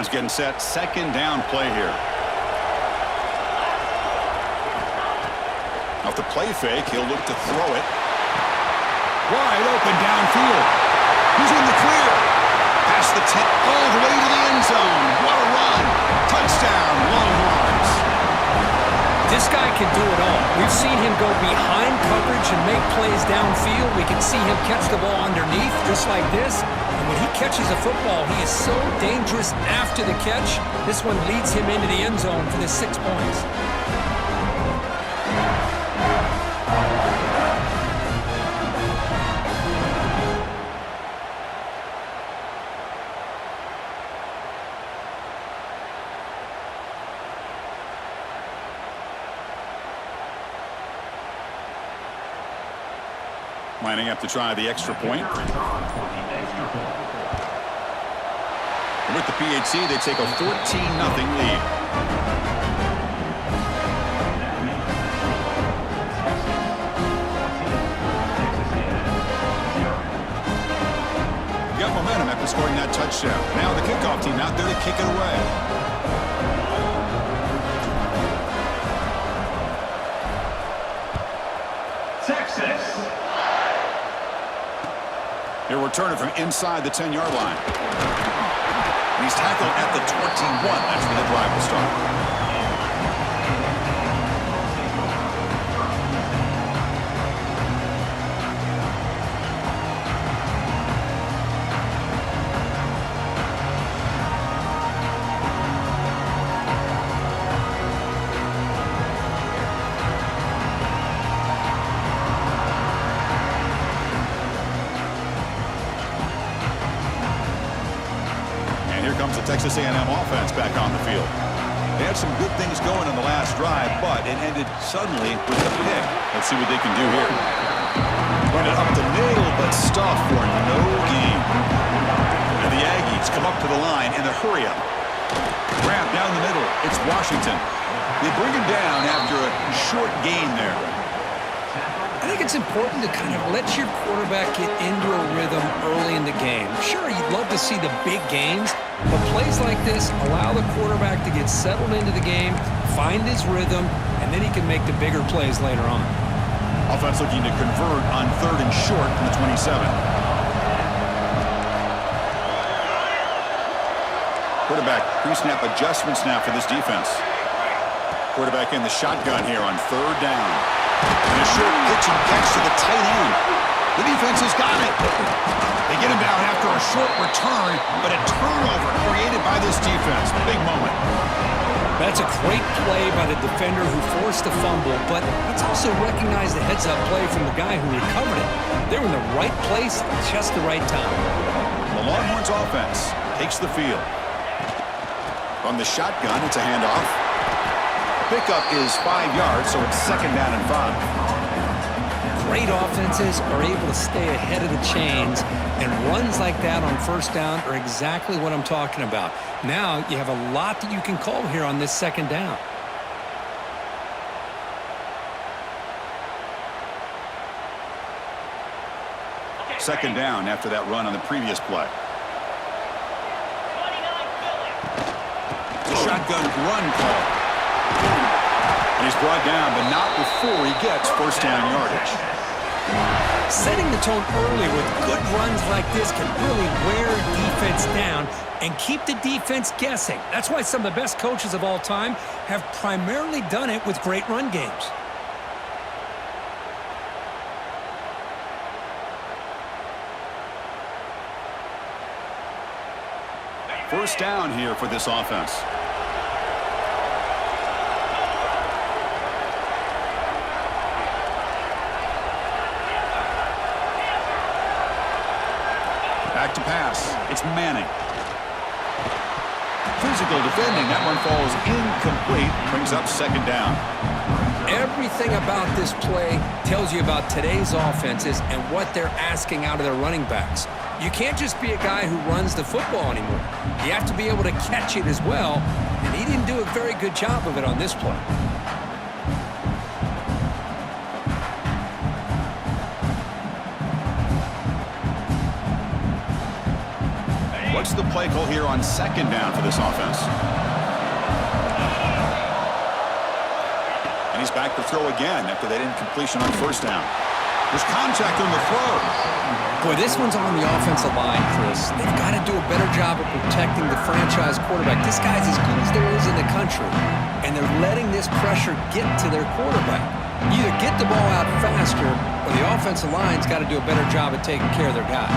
offense getting set. Second down play here. Off the play fake, he'll look to throw it. Wide open downfield. He's in the clear. Past the 10, all the way to the end zone. What a run. Touchdown, Longhorns. This guy can do it all. We've seen him go behind coverage and make plays downfield. We can see him catch the ball underneath just like this. And when he catches a football, he is so dangerous after the catch. This one leads him into the end zone for the 6 points. Lining up to try the extra point. With the PHC, they take a 14-0 lead. Got momentum after scoring that touchdown. Now the kickoff team out there to kick it away. He'll return it from inside the 10-yard line. He's tackled at the 21. That's where the drive will start. Comes the Texas A&M offense back on the field. They had some good things going on the last drive, but it ended suddenly with a pick. Let's see what they can do here. Run it up the middle, but stuffed for no gain. And the Aggies come up to the line in a hurry-up. Grab down the middle. It's Washington. They bring him down after a short gain there. I think it's important to kind of let your quarterback get into a rhythm early in the game. Sure, you'd love to see the big games, but plays like this allow the quarterback to get settled into the game, find his rhythm, and then he can make the bigger plays later on. Offense looking to convert on 3rd and short from the 27. Quarterback pre-snap adjustments now for this defense. Quarterback in the shotgun here on 3rd down. And a short pitch and catch to the tight end. The defense has got it. They get him down after a short return, but a turnover created by this defense. Big moment. That's a great play by the defender who forced the fumble, but let's also recognize the heads-up play from the guy who recovered it. They're in the right place at just the right time. The Longhorns offense takes the field. From the shotgun, it's a handoff. Pickup is 5 yards, so it's 2nd down and 5. Great offenses are able to stay ahead of the chains, and runs like that on 1st down are exactly what I'm talking about. Now you have a lot that you can call here on this 2nd down. Second down after that run on the previous play. It's a shotgun run call. And he's brought down, but not before he gets 1st down yardage. Setting the tone early with good runs like this can really wear defense down and keep the defense guessing. That's why some of the best coaches of all time have primarily done it with great run games. First down here for this offense. Back to pass. It's Manning. Physical defending. That one falls incomplete. Brings up 2nd down. Everything about this play tells you about today's offenses and what they're asking out of their running backs. You can't just be a guy who runs the football anymore. You have to be able to catch it as well, and he didn't do a very good job of it on this play. What's the play call here on second down for this offense? And he's back to throw again after that incompletion on first down. There's contact on the throw. Boy, this one's on the offensive line, Chris. They've got to do a better job of protecting the franchise quarterback. This guy's as good as there is in the country, and they're letting this pressure get to their quarterback. Either get the ball out faster, or the offensive line's got to do a better job of taking care of their guy.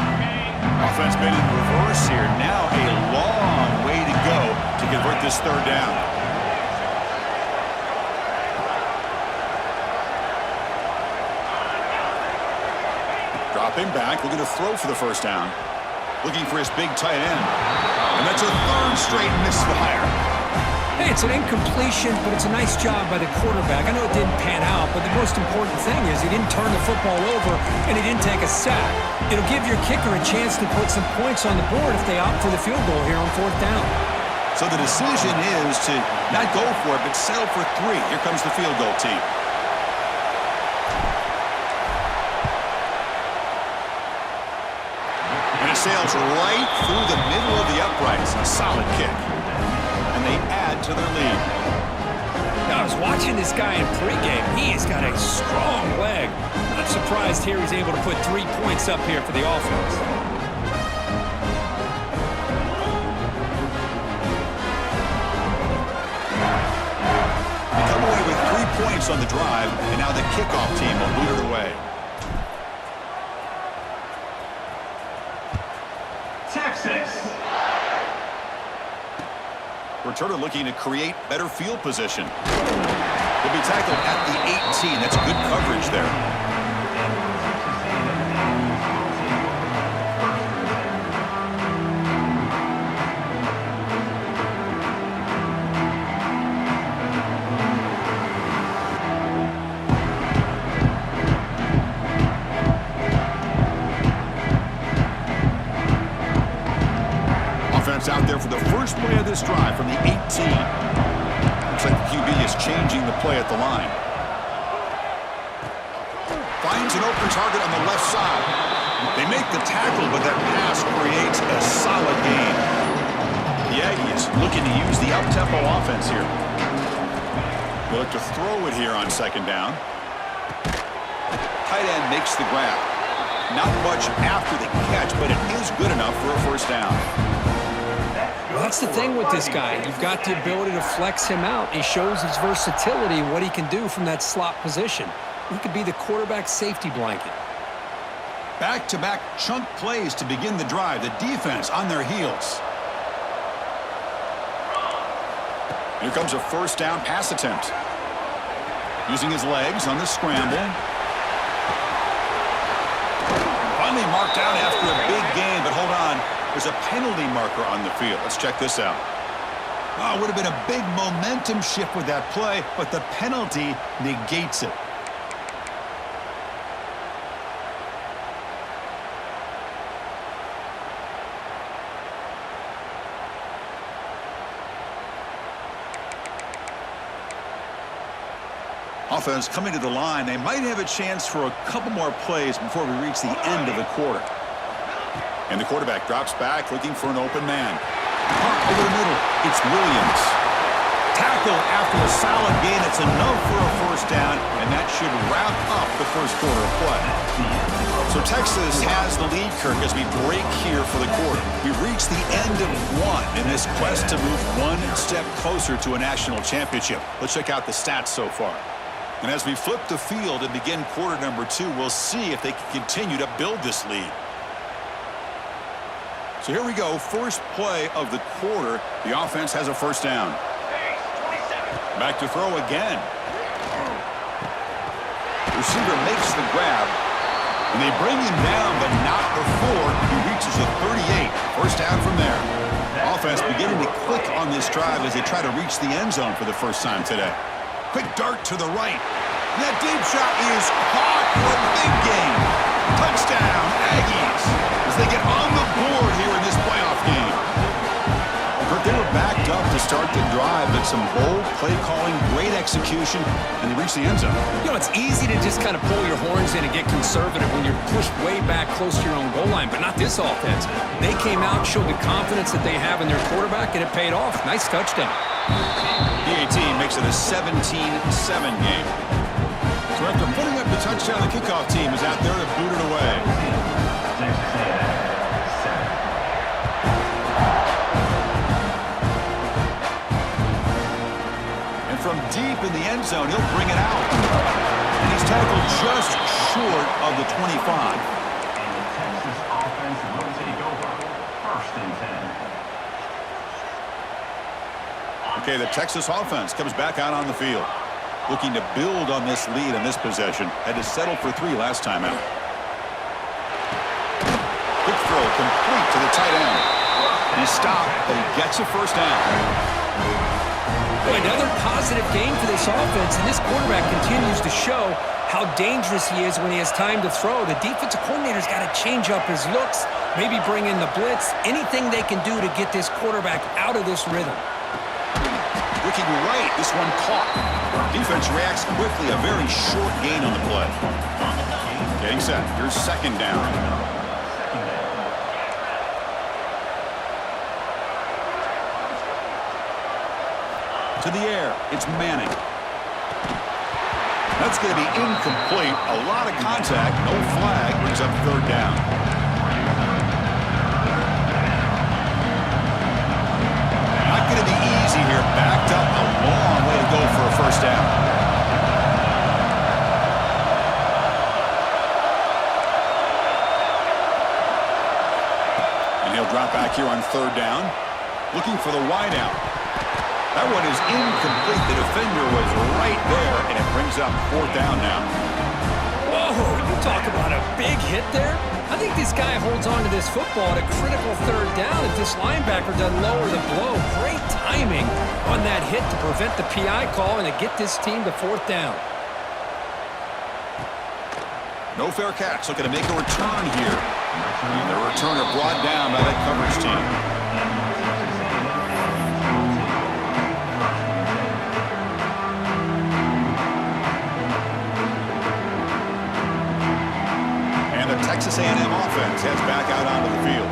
Offense made in reverse here. Now a long way to go to convert this third down. Dropping back, looking to throw for the first down. Looking for his big tight end. And that's a third straight misfire. Hey, it's an incompletion, but it's a nice job by the quarterback. I know it didn't pan out, but the most important thing is he didn't turn the football over and he didn't take a sack. It'll give your kicker a chance to put some points on the board if they opt for the field goal here on fourth down. So the decision is to not go for it, but settle for 3. Here comes the field goal team. And it sails right through the middle of the uprights. A solid kick. And they add to their lead. Now, I was watching this guy in pregame. He's got a strong leg. Not surprised here he's able to put 3 points up here for the offense. They come away with 3 points on the drive, and now the kickoff team will boot it away. Texas. Returner looking to create better field position. He'll be tackled at the 18. That's good coverage there. Out there for the first play of this drive from the 18. Looks like the QB is changing the play at the line. Finds an open target on the left side. They make the tackle, but that pass creates a solid gain. The Aggies looking to use the up-tempo offense here. They look to throw it here on second down. Tight end makes the grab. Not much after the catch, but it is good enough for a first down. Well, that's the thing with this guy. You've got the ability to flex him out. He shows his versatility and what he can do from that slot position. He could be the quarterback safety blanket. Back-to-back chunk plays to begin the drive. The defense on their heels. Here comes a first down pass attempt. Using his legs on the scramble. Finally marked out after a big gain, but hold on. There's a penalty marker on the field. Let's check this out. Oh, it would have been a big momentum shift with that play, but the penalty negates it. Offense coming to the line. They might have a chance for a couple more plays before we reach the end of the quarter. And the quarterback drops back, looking for an open man. Over the middle, it's Williams. Tackle after a solid gain. It's enough for a first down, and that should wrap up the first quarter of play. So Texas has the lead, Kirk, as we break here for the quarter. We've reached the end of one in this quest to move one step closer to a national championship. Let's check out the stats so far. And as we flip the field and begin quarter number 2, we'll see if they can continue to build this lead. So here we go, first play of the quarter. The offense has a first down. Back to throw again. Receiver makes the grab, and they bring him down, but not before he reaches the 38. First down from there. Offense beginning to click on this drive as they try to reach the end zone for the first time today. Quick dart to the right. And that deep shot is caught for a big gain. Touchdown, Aggies, as they get on the board here in this playoff game. But they were back tripped up to start the drive, but some bold play calling, great execution, and they reach the end zone. You know, it's easy to just kind of pull your horns in and get conservative when you're pushed way back close to your own goal line, but not this offense. They came out, showed the confidence that they have in their quarterback, and it paid off. Nice touchdown. PAT makes it a 17-7 game. So after putting up the touchdown, the kickoff team is out there to boot it away. And from deep in the end zone, he'll bring it out. And he's tackled just short of the 25. And the Texas offense will take over. 1st and 10. Okay, the Texas offense comes back out on the field, looking to build on this lead in this possession. Had to settle for 3 last time out. Quick throw complete to the tight end. He stopped, but he gets a first down. Boy, another positive game for this offense, and this quarterback continues to show how dangerous he is when he has time to throw. The defensive coordinator's got to change up his looks, maybe bring in the blitz, anything they can do to get this quarterback out of this rhythm. Looking right, this one caught. Defense reacts quickly, a very short gain on the play. Getting set, here's 2nd down. To the air, it's Manning. That's going to be incomplete. A lot of contact, no flag, brings up 3rd down. Not going to be easy here. Backed up, a long way to go for a first down. And he'll drop back here on 3rd down, looking for the wideout. That one is incomplete. The defender was right there, and it brings up 4th down now. Whoa, you talk about a big hit there. I think this guy holds on to this football at a critical 3rd down if this linebacker doesn't lower the blow. Great timing on that hit to prevent the PI call and to get this team to 4th down. No fair catch. Looking to make a return here. And the returner brought down by that coverage team. Texas A&M offense heads back out onto the field.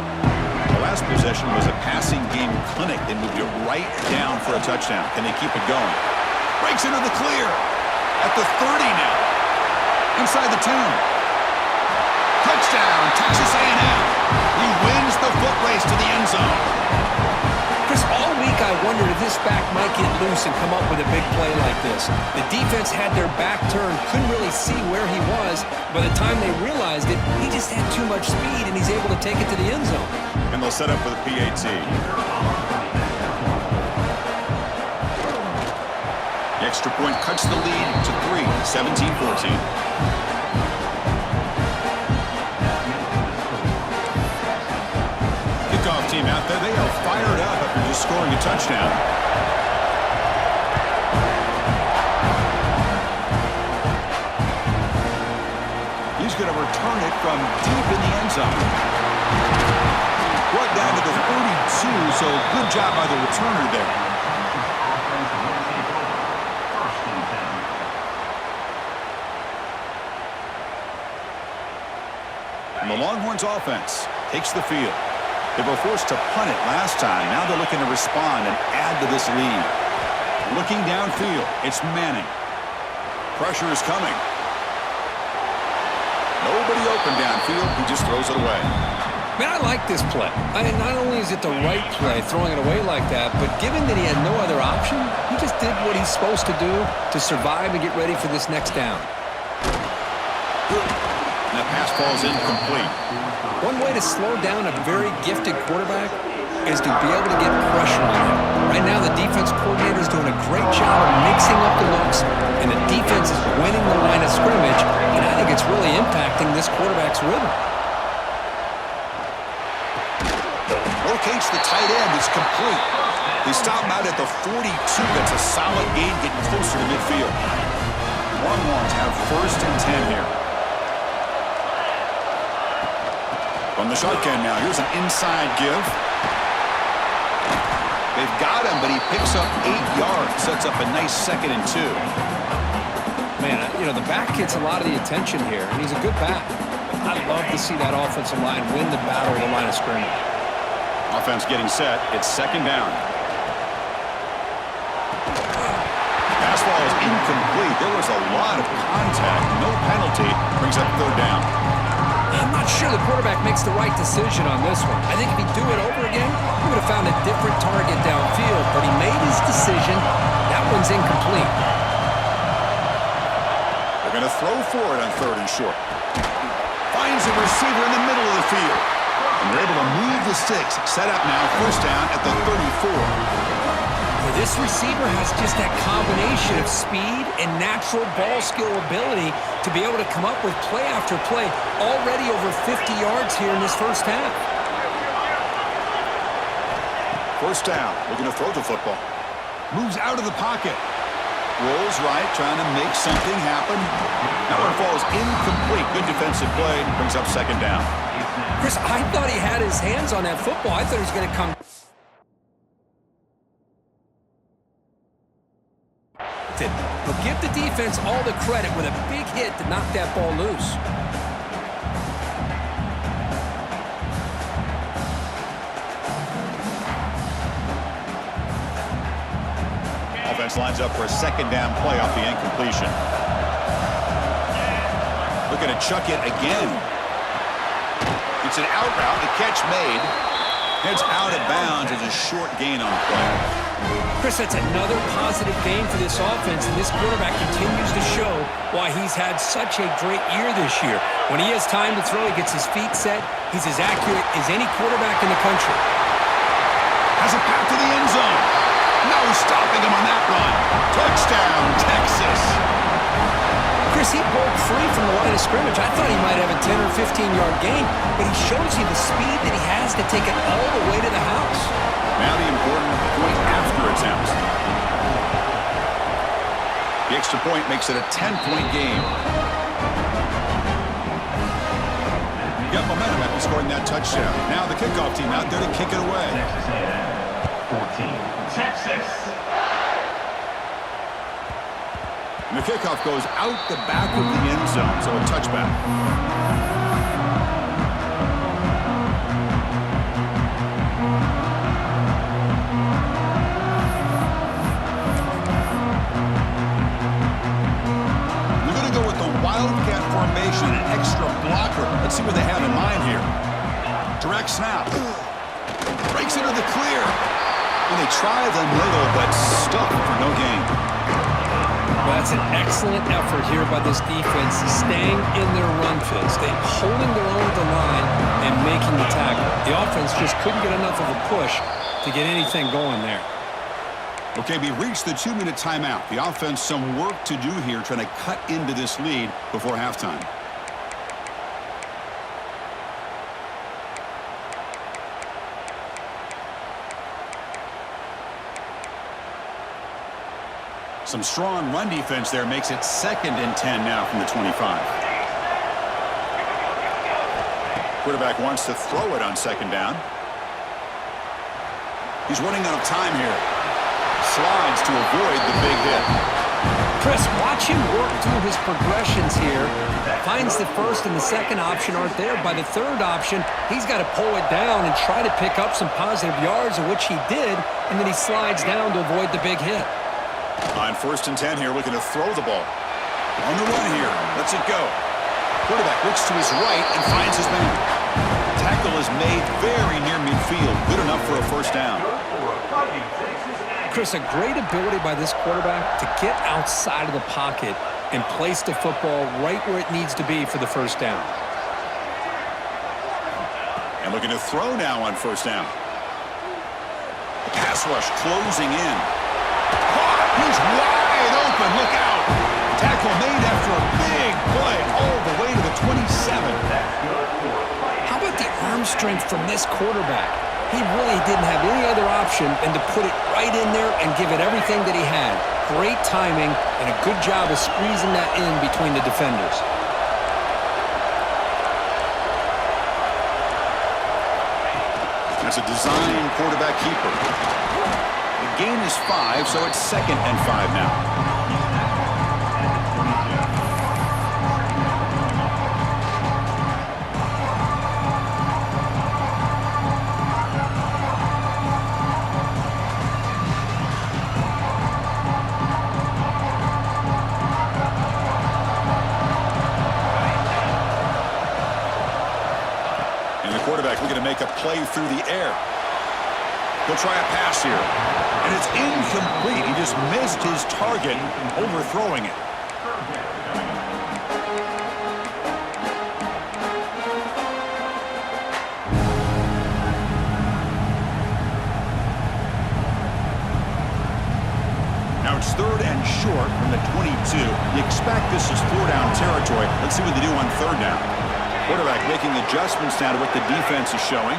The last possession was a passing game clinic. They moved it right down for a touchdown. Can they keep it going? Breaks into the clear at the 30 now. Inside the 10. Touchdown, Texas A&M. He wins the foot race to the end zone. Chris, all week I wondered if this back might get loose and come up with a big play like this. The defense had their back turned, couldn't really see where he was. By the time they realized it, he just had too much speed, and he's able to take it to the end zone. And they'll set up for the PAT. The extra point cuts the lead to 3, 17-14. Kickoff team out there, they are fired up after just scoring a touchdown. He's going to return it from deep in the end zone. Brought down to the 32, so good job by the returner there. And the Longhorns offense takes the field. They were forced to punt it last time. Now they're looking to respond and add to this lead. Looking downfield, it's Manning. Pressure is coming. Nobody open downfield. He just throws it away. Man, I like this play. I mean, not only is it the right play, throwing it away like that, but given that he had no other option, he just did what he's supposed to do to survive and get ready for this next down. And that pass falls incomplete. One way to slow down a very gifted quarterback is to be able to get pressure on him. Right now, the defense coordinator is doing a great job of mixing up the looks, and the defense is winning the line of scrimmage, and I think it's really impacting this quarterback's rhythm. Locates the tight end. It's complete. They stop him out at the 42. That's a solid gain, getting closer to midfield. Longhorns have 1st and 10 here. From the shotgun now, here's an inside give. They've got him, but he picks up 8 yards. Sets up a nice 2nd and 2. Man, you know, the back gets a lot of the attention here, and he's a good back. I'd love to see that offensive line win the battle of the line of scrimmage. Offense getting set. It's 2nd down. Pass ball is incomplete. There was a lot of contact. No penalty. Brings up 3rd down. I'm not sure the quarterback makes the right decision on this one. I think if he'd do it over again, he would have found a different target downfield, but he made his decision. That one's incomplete. They're going to throw for it on 3rd and short. Finds a receiver in the middle of the field. And they're able to move the sticks. Set up now, 1st down at the 34. This receiver has just that combination of speed and natural ball skill ability to be able to come up with play after play. Already over 50 yards here in this 1st half. 1st down. Looking to throw the football. Moves out of the pocket. Rolls right, trying to make something happen. That one falls incomplete. Good defensive play. Brings up 2nd down. Chris, I thought he had his hands on that football. I thought he was going to come. But give the defense all the credit with a big hit to knock that ball loose. Offense lines up for a 2nd down play off the incompletion. Looking to chuck it again. It's an out route. The catch made. Heads out of bounds. It's a short gain on the play. Chris, that's another positive game for this offense, and this quarterback continues to show why he's had such a great year this year. When he has time to throw, he gets his feet set. He's as accurate as any quarterback in the country. Has a path to the end zone. No stopping him on that run. Touchdown, Texas. Chris, he broke free from the line of scrimmage. I thought he might have a 10 or 15-yard gain, but he shows you the speed that he has to take it all the way to the house. Now the important point after attempt. The extra point makes it a 10-point game. You got momentum after scoring that touchdown. Now the kickoff team out there to kick it away. Texas A&M 14. Texas. And the kickoff goes out the back of the end zone, so a touchback. Wildcat formation, an extra blocker. Let's see what they have in mind here. Direct snap. Breaks into the clear. And they try the middle, but stuck for no gain. Well, that's an excellent effort here by this defense, staying in their run fits. They holding their own at the line and making the tackle. The offense just couldn't get enough of a push to get anything going there. Okay, we reached the 2-minute timeout. The offense some work to do here, trying to cut into this lead before halftime. Some strong run defense there makes it 2nd and 10 now from the 25. Quarterback wants to throw it on 2nd down. He's running out of time here. Slides to avoid the big hit. Chris, watch him work through his progressions here. Finds the 1st and the 2nd option aren't there. By the 3rd option, he's got to pull it down and try to pick up some positive yards, of which he did, and then he slides down to avoid the big hit. On 1st and 10 here, looking to throw the ball. On the run here. Lets it go. Quarterback looks to his right and finds his man. Tackle is made very near midfield. Good enough for a 1st down. Chris, a great ability by this quarterback to get outside of the pocket and place the football right where it needs to be for the 1st down. And looking to throw now on 1st down. The pass rush closing in. Caught! He's wide open. Look out! Tackle made after a big play all the way to the 27. How about the arm strength from this quarterback? He really didn't have any other option than to put it right in there and give it everything that he had. Great timing and a good job of squeezing that in between the defenders. That's a design quarterback keeper. gain is 5, so it's 2nd and 5 now. Quarterback looking to make a play through the air. He'll try a pass here. And it's incomplete. He just missed his target, overthrowing it. Now it's 3rd and short from the 22. You expect this is 4-down territory. Let's see what they do on 3rd down. Quarterback making adjustments now to what the defense is showing.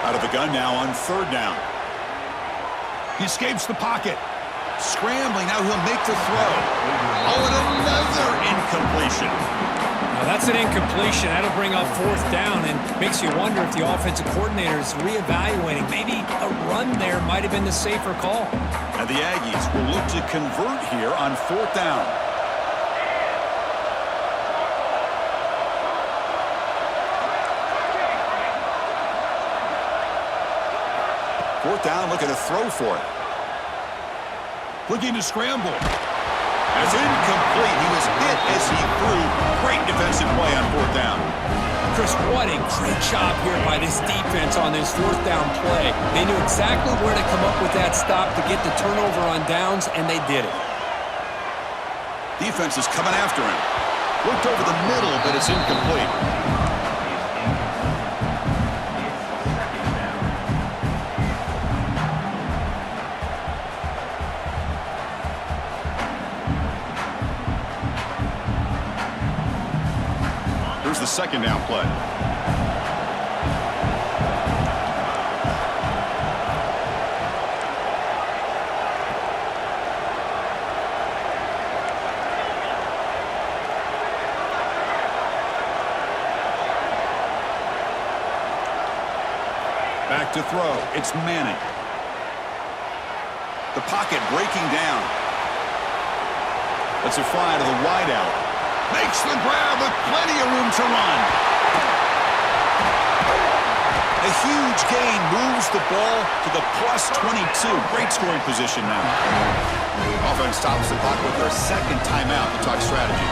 Out of the gun now on 3rd down. He escapes the pocket. Scrambling, now he'll make the throw. Oh, and another incompletion. Now that's an incompletion. That'll bring up 4th down and makes you wonder if the offensive coordinator is reevaluating. Maybe a run there might have been the safer call. And the Aggies will look to convert here on 4th down. 4th down, looking to throw for it. Looking to scramble. That's incomplete. He was hit as he threw. Great defensive play on 4th down. Chris, what a great job here by this defense on this 4th down play. They knew exactly where to come up with that stop to get the turnover on downs, and they did it. Defense is coming after him. Looked over the middle, but it's incomplete. Here's the 2nd down play. Back to throw. It's Manning. The pocket breaking down. That's a fly to the wideout. Makes the grab with plenty of room to run. A huge gain moves the ball to the +22. Great scoring position now. Offense stops the clock with their 2nd timeout to talk strategy.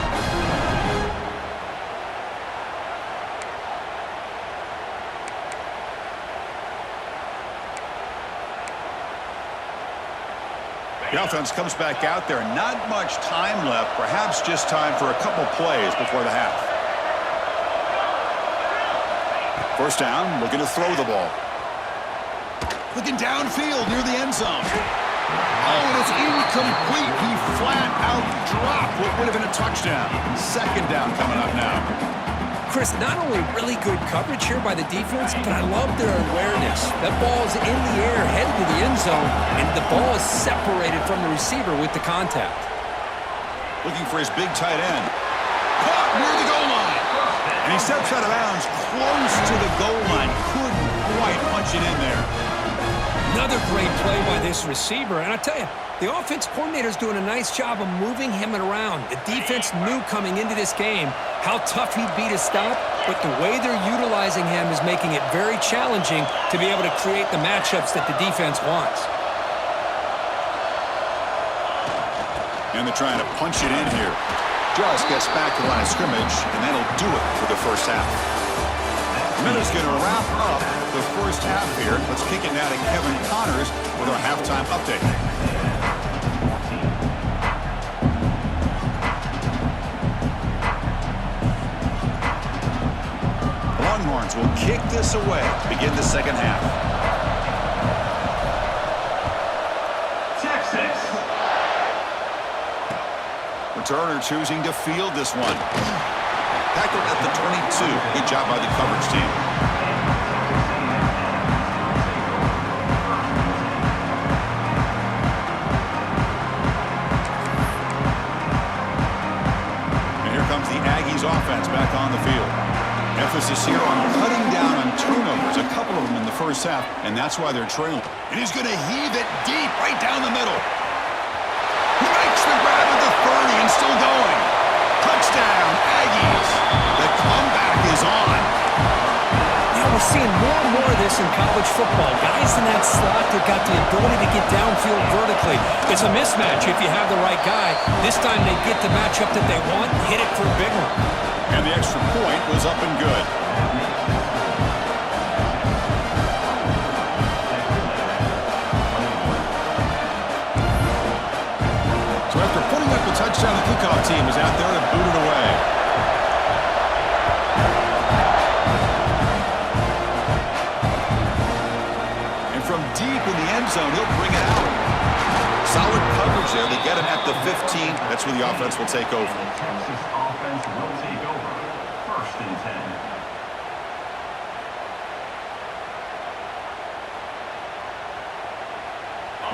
The offense comes back out there. Not much time left. Perhaps just time for a couple plays before the half. 1st down, looking to throw the ball. Looking downfield near the end zone. Oh, and it's incomplete. He flat out dropped what would have been a touchdown. 2nd down coming up now. Chris, not only really good coverage here by the defense, but I love their awareness. That ball's in the air, headed to the end zone, and the ball is separated from the receiver with the contact. Looking for his big tight end. Caught near the goal line. And he steps out of bounds close to the goal line. Couldn't quite punch it in there. Another great play by this receiver. And I tell you, the offense coordinator's doing a nice job of moving him around. The defense knew coming into this game how tough he'd be to stop, but the way they're utilizing him is making it very challenging to be able to create the matchups that the defense wants. And they're trying to punch it in here. Just gets back to the line of scrimmage, and that'll do it for the 1st half. Minutes going to wrap up the 1st half here. Let's kick it now to Kevin Connors with our halftime update. Longhorns will kick this away to begin the 2nd half. Texas. Returner choosing to field this one. Tackled at the 22. Good job by the coverage team. And here comes the Aggies offense back on the field. Emphasis here on cutting down on turnovers, a couple of them in the first half, and that's why they're trailing. And he's going to heave it deep right down the middle. He makes the grab at the 30 and still going. Touchdown, Aggies. The comeback is on. Yeah, we're seeing more and more of this in college football. Guys in that slot that got the ability to get downfield vertically. It's a mismatch if you have the right guy. This time they get the matchup that they want, hit it for a big one. And the extra point was up and good. So after putting up a touchdown, the kickoff team is out there to boot it away. And from deep in the end zone, he'll bring it out. Solid coverage there to get him at the 15. That's where the offense will take over. Texas offense will take over. First and 10.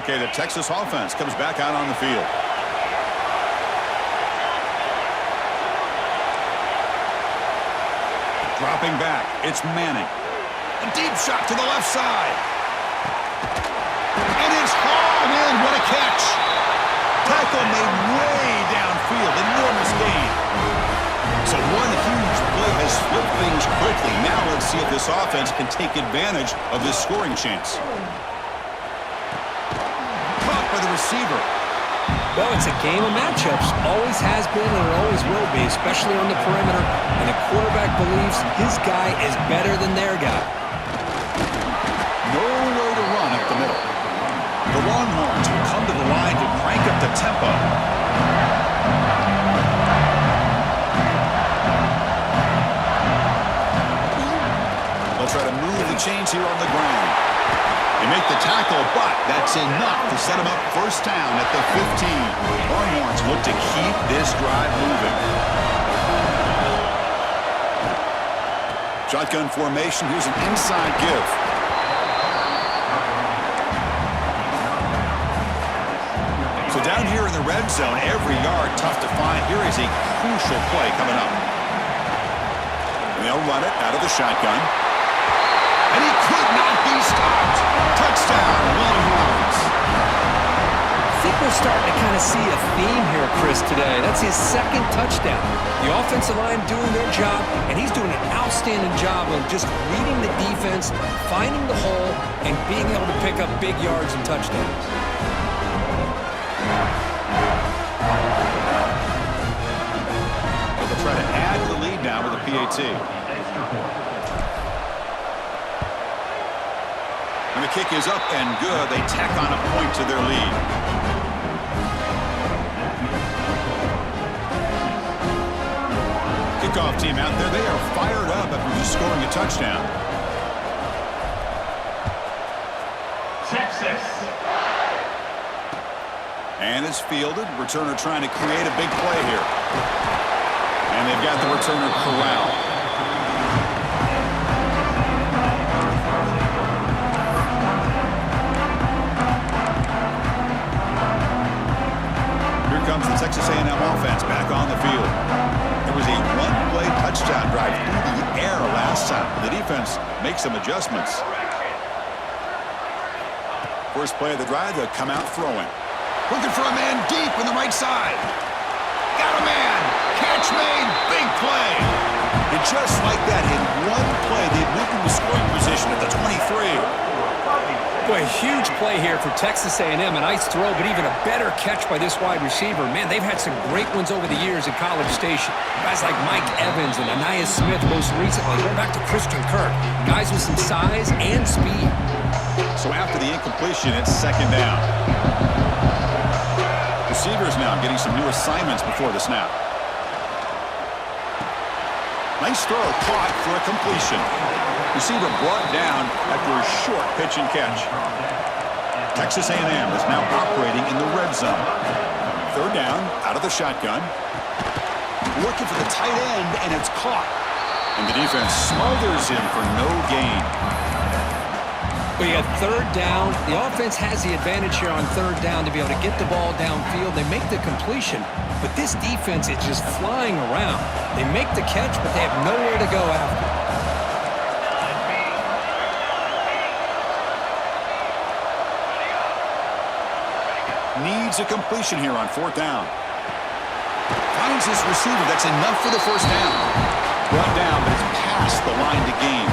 Okay, the Texas offense comes back out on the field. Dropping back, it's Manning. A deep shot to the left side. And it's hauled in. What a catch. Tackle made way downfield. Enormous gain. So one huge play has flipped things quickly. Now let's see if this offense can take advantage of this scoring chance. Caught by the receiver. Well, it's a game of matchups. Always has been and it always will be, especially on the perimeter. And the quarterback believes his guy is better than their guy. Nowhere to run up the middle. The Longhorns will come to the line to crank up the tempo. They'll try to move the chains here on the ground. They make the tackle, but that's enough to set them up first down at the 15. Longhorns look to keep this drive moving. Shotgun formation. Here's an inside give. So down here in the red zone, every yard tough to find. Here is a crucial play coming up. And they'll run it out of the shotgun. And he could not be stopped. Touchdown, Longhorns. I think we're starting to kind of see a theme here, Chris, today. That's his second touchdown. The offensive line doing their job, and he's doing an outstanding job of just reading the defense, finding the hole, and being able to pick up big yards and touchdowns. They'll try to add to the lead now with a PAT. And the kick is up and good. They tack on a point to their lead. Kickoff team out there. They are fired up after just scoring a touchdown. Texas. And it's fielded. Returner trying to create a big play here. And they've got the returner corralled. Comes the Texas A&M offense back on the field. There was a one-play touchdown drive through the air last time. The defense makes some adjustments. First play of the drive, they'll come out throwing. Looking for a man deep on the right side. Got a man. Catch made. Big play. And just like that, in one play, they moved into scoring position at the 23. Boy, huge play here for Texas A&M. A nice throw, but even a better catch by this wide receiver. Man, they've had some great ones over the years at College Station. Guys like Mike Evans and Anais Smith most recently. Going back to Christian Kirk. Guys with some size and speed. So after the incompletion, it's second down. Receivers now getting some new assignments before the snap. Nice throw, caught for a completion. Receiver brought down after a short pitch and catch. Texas A&M is now operating in the red zone. Third down, out of the shotgun. Looking for the tight end, and it's caught. And the defense smothers him for no gain. We have third down. The offense has the advantage here on third down to be able to get the ball downfield. They make the completion, but this defense is just flying around. They make the catch, but they have nowhere to go after. Needs a completion here on 4th down. Finds his receiver. That's enough for the first down. Brought down, but it's past the line to gain.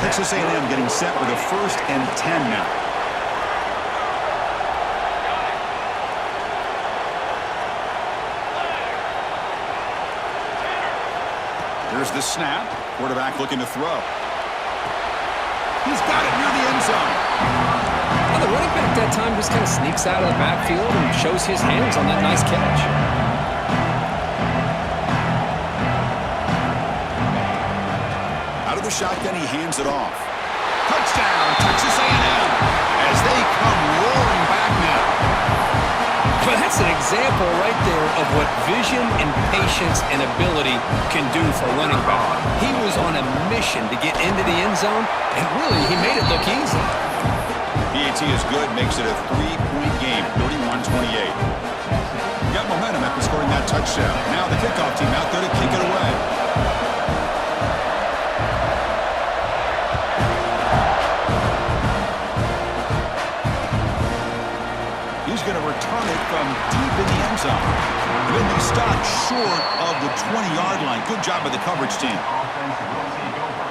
Texas A&M getting set with a 1st and 10 now. Here's the snap. Quarterback looking to throw. He's got it near the end zone. Well, the running back that time just kind of sneaks out of the backfield and shows his hands on that nice catch. Out of the shotgun, he hands it off. Touchdown, Texas A&M, as they come roaring back now. Well, that's an example right there of what vision and patience and ability can do for a running back. He was on a mission to get into the end zone, and really, he made it look easy. PAT is good, makes it a 3-point game, 31-28. Got momentum after scoring that touchdown. Now the kickoff team out there to kick it away. He's going to return it from deep in the end zone. Then they stop short of the 20-yard line. Good job by the coverage team. Offense will take over.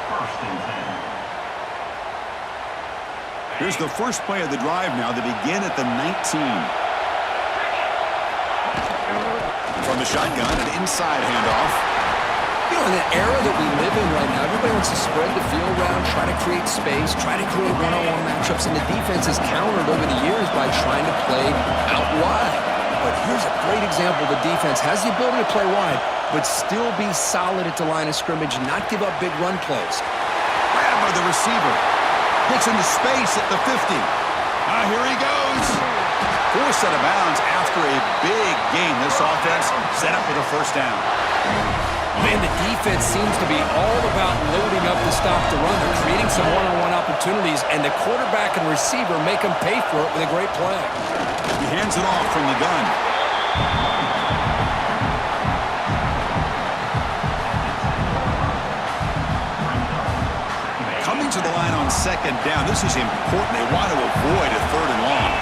1st and 10. Here's the first play of the drive now. They begin at the 19. From the shotgun, an inside handoff. You know, in the era that we live in right now, everybody wants to spread the field around, try to create space, try to create one-on-one matchups, and the defense has countered over the years by trying to play out wide. But here's a great example. The defense has the ability to play wide, but still be solid at the line of scrimmage, not give up big run plays. Grab by the receiver. Gets into space at the 50. Here he goes. Forced out of bounds after a big gain. This offense set up with a 1st down. Man, the defense seems to be all about loading up to stop the run. They're creating some one-on-one opportunities, and the quarterback and receiver make them pay for it with a great play. He hands it off from the gun. Coming to the line on 2nd down. This is important. They want to avoid a 3rd and long.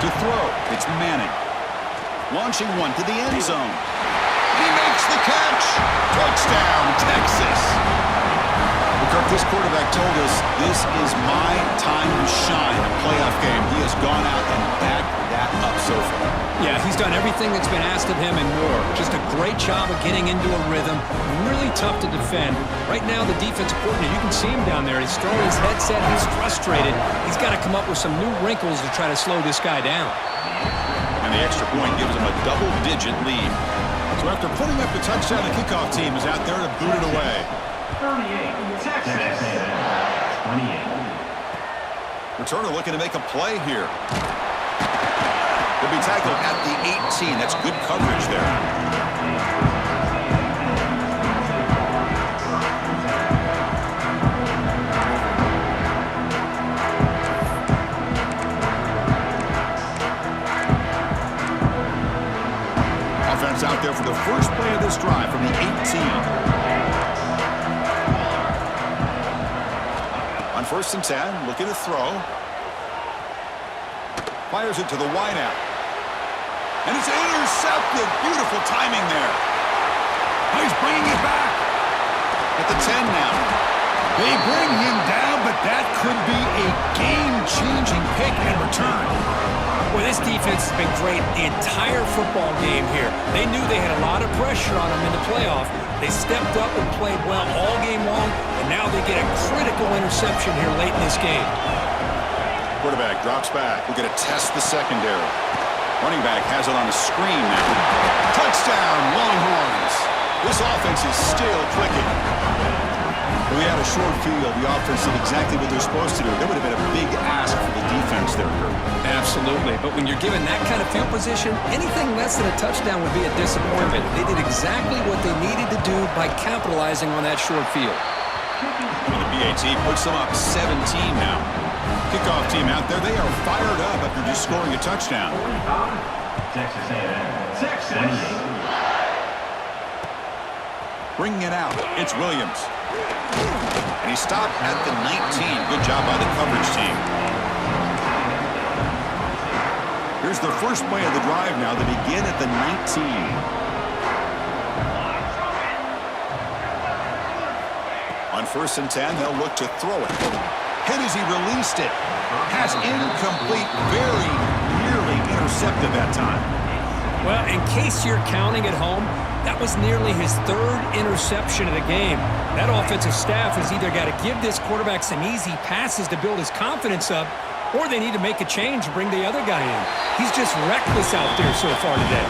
To throw, it's Manning. Launching one to the end zone. He makes the catch. Touchdown, Texas. Kirk, this quarterback told us this is my time to shine. A playoff game. He has gone out and backed that up so far. Yeah, he's done everything that's been asked of him and more. Just a great job of getting into a rhythm. Really tough to defend. Right now, the defensive coordinator, you can see him down there. He's throwing his headset. He's frustrated. He's got to come up with some new wrinkles to try to slow this guy down. And the extra point gives him a double-digit lead. So after putting up the touchdown, the kickoff team is out there to boot it away. 38, Texas. 28. Returner looking to make a play here. He'll be tackled at the 18. That's good coverage there. Offense out there for the first play of this drive from the 18. On 1st and 10, looking to throw. Fires it to the wideout. And it's intercepted. Beautiful timing there. Oh, he's bringing it back. At the 10 now. They bring him down, but that could be a game-changing pick and return. Well, this defense has been great the entire football game here. They knew they had a lot of pressure on them in the playoff. They stepped up and played well all game long, and now they get a critical interception here late in this game. Quarterback drops back. We're going to test the secondary. Running back has it on a screen now. Touchdown, Longhorns. This offense is still clicking. We had a short field. The offense did exactly what they're supposed to do. That would have been a big ask for the defense there, Kurt. Absolutely. But when you're given that kind of field position, anything less than a touchdown would be a disappointment. They did exactly what they needed to do by capitalizing on that short field. And the BAT puts them up 17 now. Kickoff team out there. They are fired up after just scoring a touchdown. Texas A&M. Texas. Bringing it out. It's Williams. And he stopped at the 19. Good job by the coverage team. Here's the first play of the drive now. They begin at the 19. On 1st and 10, they'll look to throw it. Hit as he released it. Pass incomplete, very nearly intercepted that time. Well, in case you're counting at home, that was nearly his 3rd interception of the game. That offensive staff has either got to give this quarterback some easy passes to build his confidence up, or they need to make a change and bring the other guy in. He's just reckless out there so far today.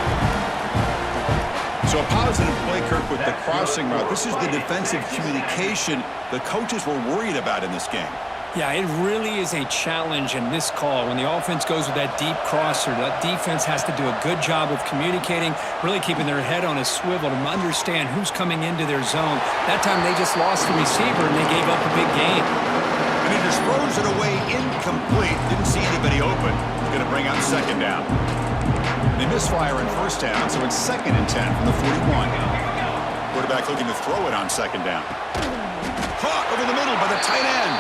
So a positive play, Kirk, with the crossing route. This is the defensive communication the coaches were worried about in this game. Yeah, it really is a challenge in this call. When the offense goes with that deep crosser, that defense has to do a good job of communicating, really keeping their head on a swivel to understand who's coming into their zone. That time they just lost the receiver and they gave up a big gain. And he just throws it away incomplete. Didn't see anybody open. He's going to bring on 2nd down. They misfire in 1st down, so it's 2nd and 10 from the 41. Quarterback looking to throw it on 2nd down. Caught over the middle by the tight end.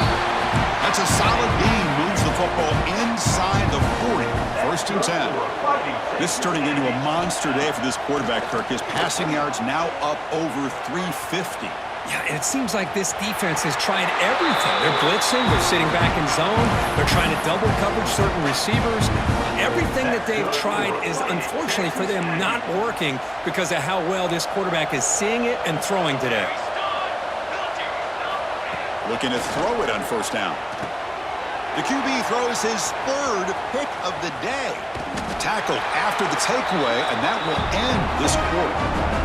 That's a solid beam. Moves the football inside the 40. 1st and 10. This is turning into a monster day for this quarterback, Kirk. His passing yards now up over 350. Yeah, and it seems like this defense has tried everything. They're blitzing, they're sitting back in zone, they're trying to double coverage certain receivers. Everything that they've tried is, unfortunately for them, not working because of how well this quarterback is seeing it and throwing today. Looking to throw it on 1st down. The QB throws his 3rd pick of the day. Tackled after the takeaway, and that will end this quarter.